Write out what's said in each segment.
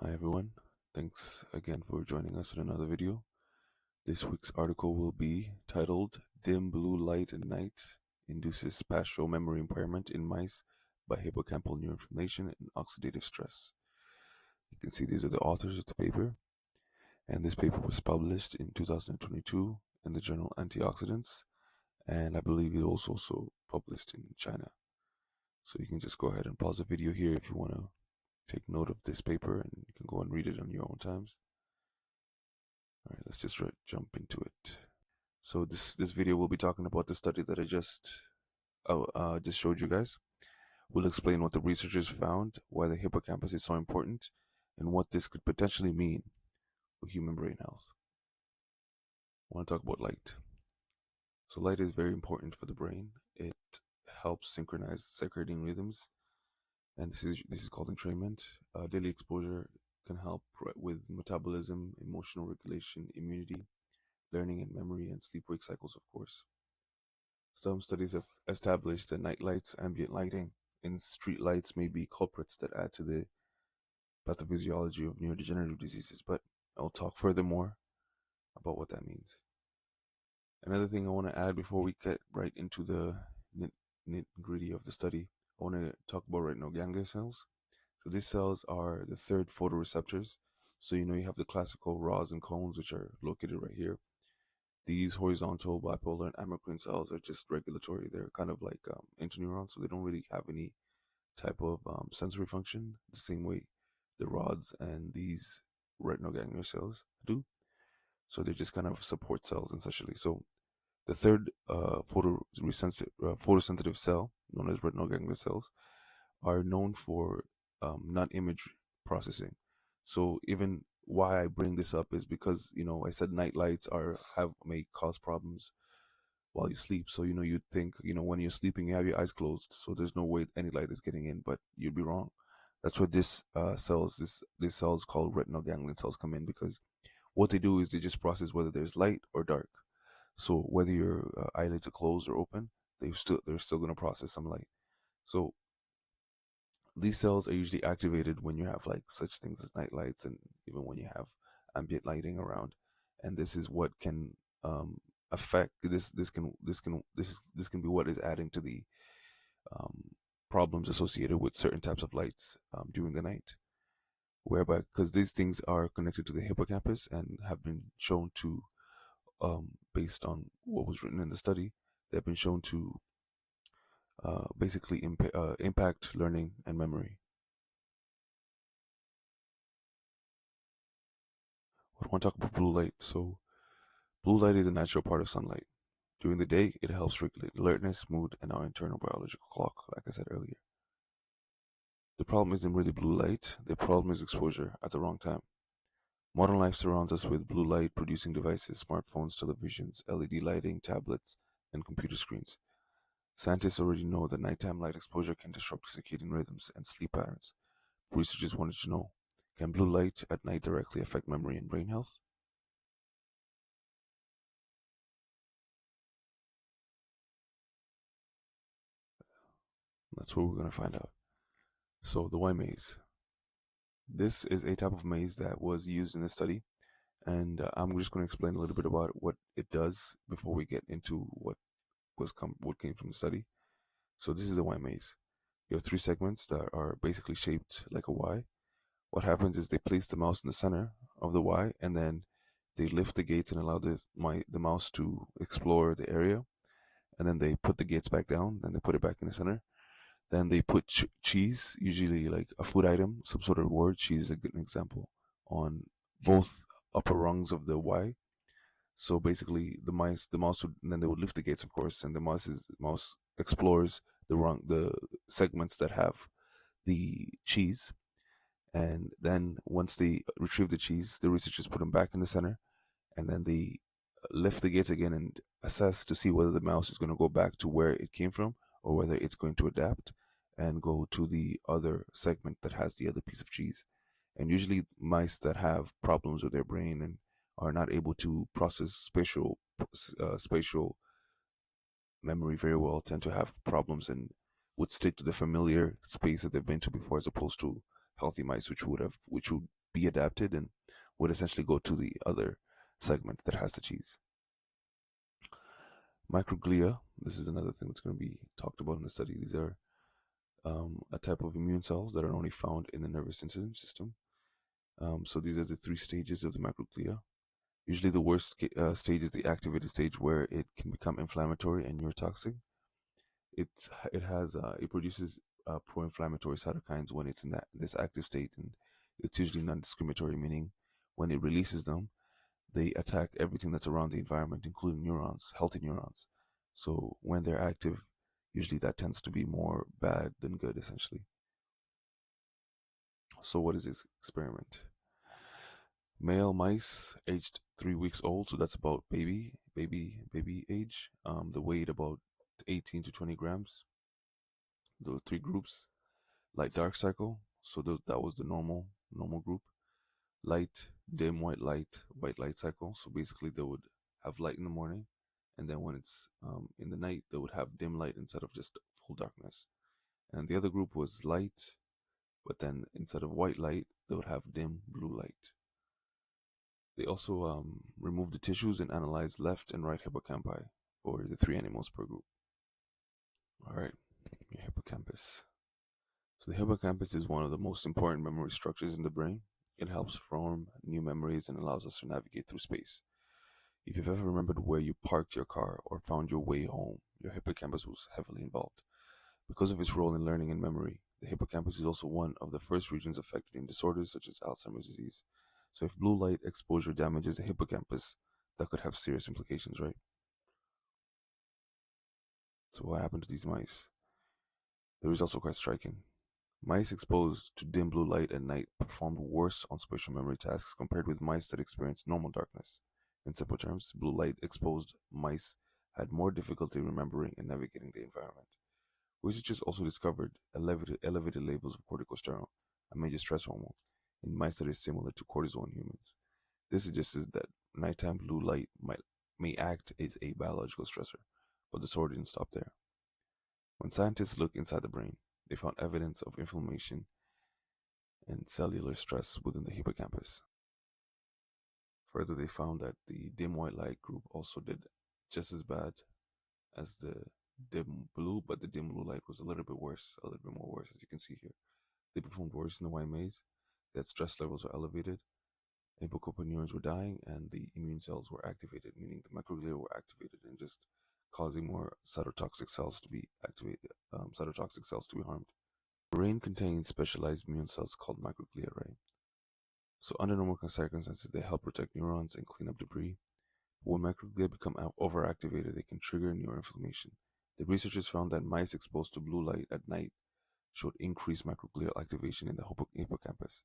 Hi everyone, thanks again for joining us in another video. This week's article will be titled Dim Blue Light at Night Induces Spatial Memory Impairment in Mice by Hippocampal Neuroinflammation and Oxidative Stress. You can see these are the authors of the paper, and this paper was published in 2022 in the journal Antioxidants, and I believe it was also published in China. So you can just go ahead and pause the video here if you want to take note of this paper, and you can go and read it on your own times. All right, let's just jump into it. So this video will be talking about the study that I just showed you guys. We'll explain what the researchers found, why the hippocampus is so important, and what this could potentially mean for human brain health. I want to talk about light. So light is very important for the brain. It helps synchronize circadian rhythms, and this is called entrainment. Daily exposure can help with metabolism, emotional regulation, immunity, learning and memory, and sleep-wake cycles, of course. Some studies have established that night lights, ambient lighting, and street lights may be culprits that add to the pathophysiology of neurodegenerative diseases, but I'll talk furthermore about what that means. Another thing I want to add before we get right into the nitty-gritty of the study, I want to talk about retinal ganglia cells. So these cells are the third photoreceptors. So you have the classical rods and cones, which are located right here. These horizontal, bipolar, and amacrine cells are just regulatory. They're kind of like interneurons, so they don't really have any type of sensory function the same way the rods and these retinal ganglion cells do. So they're just kind of support cells essentially. So the third photosensitive cell, known as retinal ganglion cells, are known for non-image processing. So even why I bring this up is because I said night lights may cause problems while you sleep. So you'd think when you're sleeping you have your eyes closed, so there's no way any light is getting in, but you'd be wrong. That's where these cells called retinal ganglion cells come in, because what they do is they just process whether there's light or dark. So whether your eyelids are closed or open, they're still going to process some light. So these cells are usually activated when you have like such things as night lights, and even when you have ambient lighting around. And this is what can affect this can be what is adding to the problems associated with certain types of lights during the night, whereby because these things are connected to the hippocampus and have been shown to based on what was written in the study, they've been shown to basically impact learning and memory. I want to talk about blue light. So blue light is a natural part of sunlight. During the day, it helps regulate alertness, mood, and our internal biological clock, like I said earlier. The problem isn't really blue light, the problem is exposure at the wrong time. Modern life surrounds us with blue light producing devices, smartphones, televisions, LED lighting, tablets, and computer screens. Scientists already know that nighttime light exposure can disrupt circadian rhythms and sleep patterns. Researchers wanted to know, can blue light at night directly affect memory and brain health? That's what we're going to find out. So the Y maze. This is a type of maze that was used in the study, and I'm just going to explain a little bit about what it does before we get into what came from the study. So this is a Y maze. You have three segments that are basically shaped like a Y. What happens is they place the mouse in the center of the Y, and then they lift the gates and allow the mouse to explore the area, and then they put the gates back down, and they put it back in the center. Then they put cheese, usually like a food item, some sort of reward. Cheese is a good example, on both upper rungs of the Y. So basically, the mouse would, and then they would lift the gates, of course, and the mouse explores the segments that have the cheese, and then once they retrieve the cheese, the researchers put them back in the center, and then they lift the gates again and assess to see whether the mouse is going to go back to where it came from, or whether it's going to adapt and go to the other segment that has the other piece of cheese. And usually mice that have problems with their brain and are not able to process spatial memory very well tend to have problems and would stick to the familiar space that they've been to before, as opposed to healthy mice, which would be adapted and would essentially go to the other segment that has the cheese. Microglia, this is another thing that's going to be talked about in the study. These are a type of immune cells that are only found in the nervous system. So these are the three stages of the microglia. Usually, the worst stage is the activated stage, where it can become inflammatory and neurotoxic. It produces pro-inflammatory cytokines when it's in this active state, and it's usually non-discriminatory, meaning when it releases them, they attack everything that's around the environment, including neurons, healthy neurons. So when they're active, usually that tends to be more bad than good, essentially. So what is this experiment? Male mice aged 3 weeks old, so that's about baby age. They weighed about 18 to 20 grams. There were three groups: light dark cycle, so that was the normal group. Light dim white light cycle. So basically, they would have light in the morning, and then when it's in the night, they would have dim light instead of just full darkness. And the other group was light, but then instead of white light, they would have dim blue light. They also removed the tissues and analyzed left and right hippocampi for the three animals per group. All right, your hippocampus. So the hippocampus is one of the most important memory structures in the brain. It helps form new memories and allows us to navigate through space. If you've ever remembered where you parked your car or found your way home, your hippocampus was heavily involved. Because of its role in learning and memory, the hippocampus is also one of the first regions affected in disorders such as Alzheimer's disease. So if blue light exposure damages the hippocampus, that could have serious implications, right? So what happened to these mice? The results were quite striking. Mice exposed to dim blue light at night performed worse on spatial memory tasks compared with mice that experienced normal darkness. In simple terms, blue light exposed mice had more difficulty remembering and navigating the environment. Researchers also discovered elevated levels of corticosterol, a major stress hormone, in mice that is similar to cortisol in humans. This suggests that nighttime blue light may act as a biological stressor, but the story didn't stop there. When scientists looked inside the brain, they found evidence of inflammation and cellular stress within the hippocampus. Further, they found that the dim white light group also did just as bad as the dim blue, but the dim blue light was a little bit worse, a little bit more worse, as you can see here. They performed worse in the white maze, that stress levels were elevated, hippocampal neurons were dying, and the immune cells were activated, meaning the microglia were activated and just causing more cytotoxic cells to be activated, cytotoxic cells to be harmed. The brain contains specialized immune cells called microglia, right? So under normal circumstances, they help protect neurons and clean up debris. But when microglia become overactivated, they can trigger neuroinflammation. The researchers found that mice exposed to blue light at night showed increased microglial activation in the hippocampus.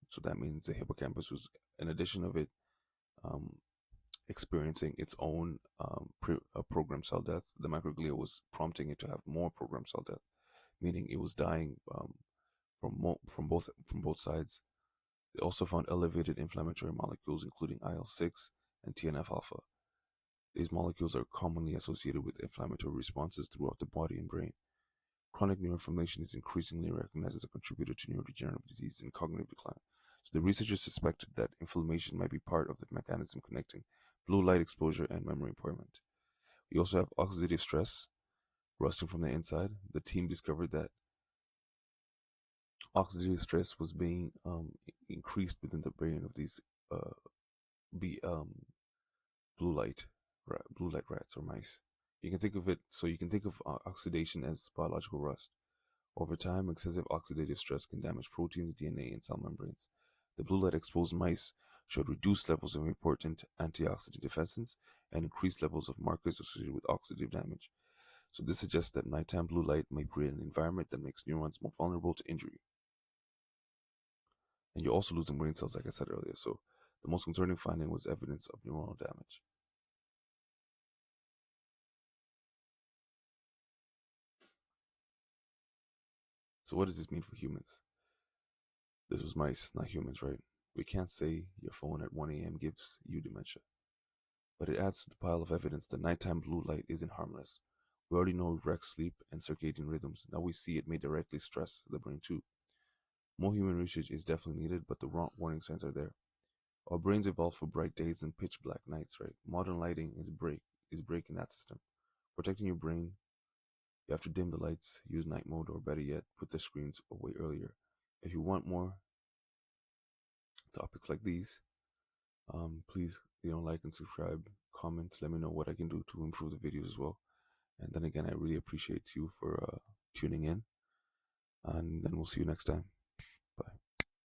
So that means the hippocampus was, in addition of it um, experiencing its own programmed cell death, the microglia was prompting it to have more programmed cell death, meaning it was dying from both sides. They also found elevated inflammatory molecules, including IL-6 and TNF alpha. These molecules are commonly associated with inflammatory responses throughout the body and brain. Chronic neuroinflammation is increasingly recognized as a contributor to neurodegenerative disease and cognitive decline. So the researchers suspected that inflammation might be part of the mechanism connecting blue light exposure and memory impairment. We also have oxidative stress, rusting from the inside. The team discovered that oxidative stress was being increased within the brain of these uh, be blue light blue light rats or mice. You can think of oxidation as biological rust. Over time, excessive oxidative stress can damage proteins, DNA, and cell membranes. The blue light exposed mice showed reduced levels of important antioxidant defenses and increased levels of markers associated with oxidative damage. So this suggests that nighttime blue light may create an environment that makes neurons more vulnerable to injury. And you're also losing brain cells, like I said earlier. So the most concerning finding was evidence of neuronal damage. So what does this mean for humans? This was mice, not humans, right? We can't say your phone at 1 a.m. gives you dementia, but it adds to the pile of evidence that nighttime blue light isn't harmless. We already know it wrecks sleep and circadian rhythms. Now we see it may directly stress the brain too. More human research is definitely needed, but the warning signs are there. Our brains evolved for bright days and pitch black nights, right? Modern lighting is breaking that system. Protecting your brain, you have to dim the lights, use night mode, or better yet, put the screens away earlier. If you want more topics like these, please like and subscribe, comment, let me know what I can do to improve the videos as well. And then again, I really appreciate you for tuning in, and then we'll see you next time.